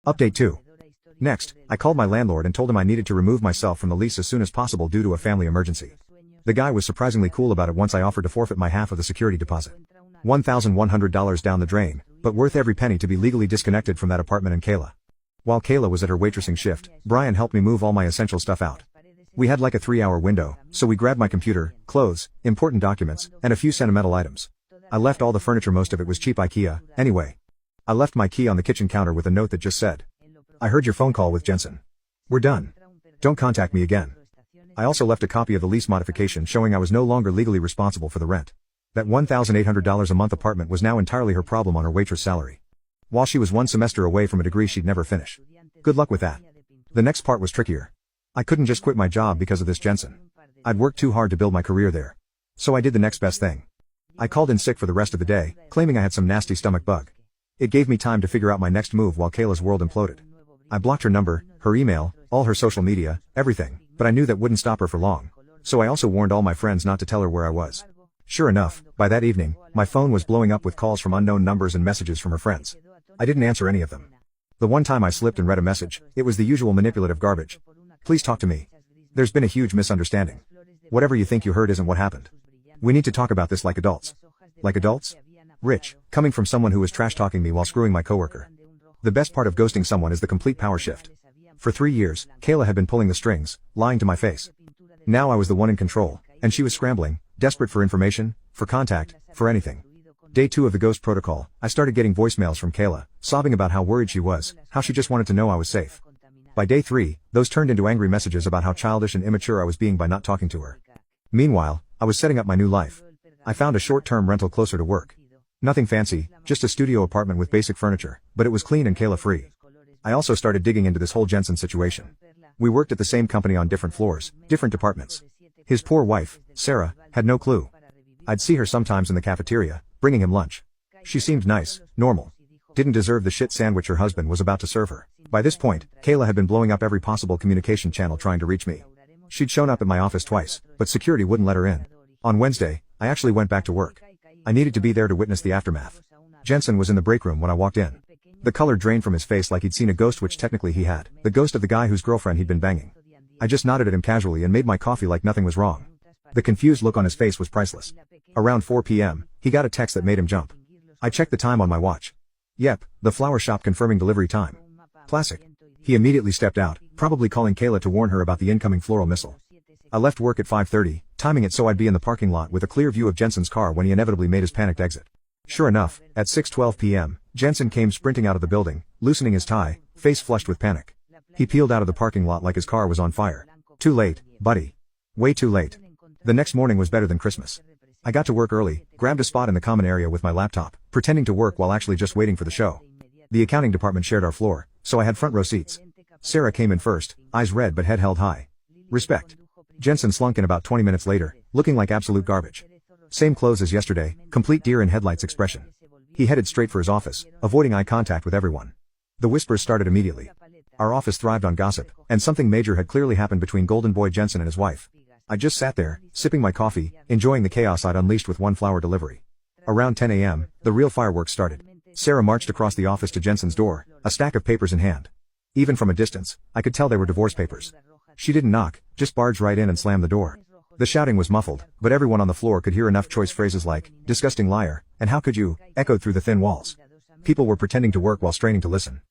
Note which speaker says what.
Speaker 1: Update 2. Next, I called my landlord and told him I needed to remove myself from the lease as soon as possible due to a family emergency. The guy was surprisingly cool about it once I offered to forfeit my half of the security deposit. $1,100 down the drain, but worth every penny to be legally disconnected from that apartment and Kayla. While Kayla was at her waitressing shift, Brian helped me move all my essential stuff out. We had like a 3-hour window, so we grabbed my computer, clothes, important documents, and a few sentimental items. I left all the furniture, most of it was cheap IKEA, anyway. I left my key on the kitchen counter with a note that just said, "I heard your phone call with Jensen. We're done. Don't contact me again." I also left a copy of the lease modification showing I was no longer legally responsible for the rent. That $1,800 a month apartment was now entirely her problem on her waitress salary. While she was 1 semester away from a degree she'd never finish. Good luck with that. The next part was trickier. I couldn't just quit my job because of this Jensen. I'd worked too hard to build my career there. So I did the next best thing. I called in sick for the rest of the day, claiming I had some nasty stomach bug. It gave me time to figure out my next move while Kayla's world imploded. I blocked her number, her email, all her social media, everything, but I knew that wouldn't stop her for long. So I also warned all my friends not to tell her where I was. Sure enough, by that evening, my phone was blowing up with calls from unknown numbers and messages from her friends. I didn't answer any of them. The one time I slipped and read a message, it was the usual manipulative garbage. "Please talk to me. There's been a huge misunderstanding. Whatever you think you heard isn't what happened. We need to talk about this like adults." Like adults? Rich, coming from someone who was trash-talking me while screwing my coworker. The best part of ghosting someone is the complete power shift. For 3 years, Kayla had been pulling the strings, lying to my face. Now I was the one in control, and she was scrambling, desperate for information, for contact, for anything. Day 2 of the ghost protocol, I started getting voicemails from Kayla, sobbing about how worried she was, how she just wanted to know I was safe. By day 3, those turned into angry messages about how childish and immature I was being by not talking to her. Meanwhile, I was setting up my new life. I found a short-term rental closer to work. Nothing fancy, just a studio apartment with basic furniture, but it was clean and Kayla-free. I also started digging into this whole Jensen situation. We worked at the same company on different floors, different departments. His poor wife, Sarah, had no clue. I'd see her sometimes in the cafeteria, bringing him lunch. She seemed nice, normal. Didn't deserve the shit sandwich her husband was about to serve her. By this point, Kayla had been blowing up every possible communication channel trying to reach me. She'd shown up at my office twice, but security wouldn't let her in. On Wednesday, I actually went back to work. I needed to be there to witness the aftermath. Jensen was in the break room when I walked in. The color drained from his face like he'd seen a ghost, which technically he had. The ghost of the guy whose girlfriend he'd been banging. I just nodded at him casually and made my coffee like nothing was wrong. The confused look on his face was priceless. Around 4 p.m., he got a text that made him jump. I checked the time on my watch. Yep, the flower shop confirming delivery time. Classic. He immediately stepped out, probably calling Kayla to warn her about the incoming floral missile. I left work at 5:30, timing it so I'd be in the parking lot with a clear view of Jensen's car when he inevitably made his panicked exit. Sure enough, at 6:12 p.m., Jensen came sprinting out of the building, loosening his tie, face flushed with panic. He peeled out of the parking lot like his car was on fire. Too late, buddy. Way too late. The next morning was better than Christmas. I got to work early, grabbed a spot in the common area with my laptop, pretending to work while actually just waiting for the show. The accounting department shared our floor, so I had front row seats. Sarah came in first, eyes red but head held high. Respect. Jensen slunk in about 20 minutes later, looking like absolute garbage. Same clothes as yesterday, complete deer in headlights expression. He headed straight for his office, avoiding eye contact with everyone. The whispers started immediately. Our office thrived on gossip, and something major had clearly happened between Golden Boy Jensen and his wife. I just sat there, sipping my coffee, enjoying the chaos I'd unleashed with one flower delivery. Around 10 a.m., the real fireworks started. Sarah marched across the office to Jensen's door, a stack of papers in hand. Even from a distance, I could tell they were divorce papers. She didn't knock, just barged right in and slammed the door. The shouting was muffled, but everyone on the floor could hear enough choice phrases like, "disgusting liar," and "how could you," echoed through the thin walls. People were pretending to work while straining to listen.